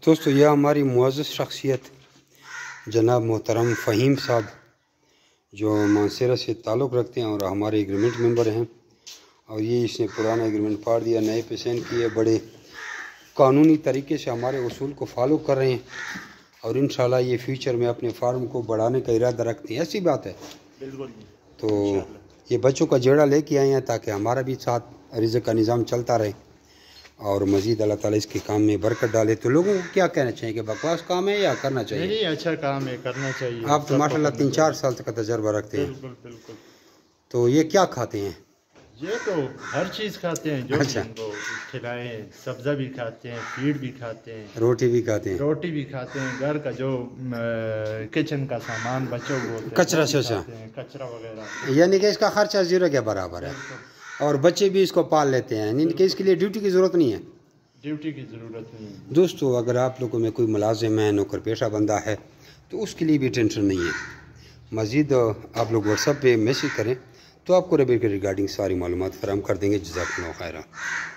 دوستو یہ ہماری معزز شخصیت جناب محترم فہیم صاحب جو مانسیرہ سے تعلق رکھتے ہیں اور ہمارے ایگریمنٹ ممبر ہیں، اور یہ اس نے پرانا ایگریمنٹ پھاڑ دیا، نئے پہ سائن کیے، بڑے قانونی طریقے سے ہمارے اصول کو فالو کر رہے ہیں اور انشاءاللہ یہ فیوچر میں اپنے فارم کو بڑھانے کا ارادہ رکھتے ہیں۔ ایسی بات ہے بالکل۔ تو یہ بچوں کا جیڑا لے کے آئے ہیں تاکہ ہمارا بھی ساتھ رزق کا نظام چلتا رہے اور مزید اللہ تعالیٰ اس کے کام میں برکت ڈالے۔ تو لوگوں کو کیا کہنا چاہیے کہ بکواس کام ہے یا کرنا چاہیے؟ نہیں، اچھا کام ہے، کرنا چاہیے۔ آپ تو ماشاءاللہ 3-4 سال تک کا تجربہ رکھتے ہیں۔ بالکل بالکل۔ تو یہ کیا کھاتے ہیں؟ یہ تو ہر چیز کھاتے ہیں جو بھی ان کو کھلائیں، سبزہ بھی کھاتے ہیں، فیڈ بھی کھاتے ہیں، روٹی بھی کھاتے ہیں، روٹی بھی کھاتے ہیں، گھر کا جو کچن کا سامان بچوں کو کچرا شچرا، کچرا وغیرہ، یعنی کہ اس کا خرچہ زیرو کے برابر ہے اور بچے بھی اس کو پال لیتے ہیں، یعنی کہ اس کے لیے ڈیوٹی کی ضرورت نہیں ہے۔ ڈیوٹی کی ضرورت نہیں ہے۔ دوستو اگر آپ لوگوں میں کوئی ملازم ہے، نوکر پیشہ بندہ ہے تو اس کے لیے بھی ٹینشن نہیں ہے۔ مزید آپ لوگ واٹس ایپ پہ میسیج کریں تو آپ کو ریبیر کے ریگارڈنگ ساری معلومات فراہم کر دیں گے۔ جزاک اللہ خیرہ۔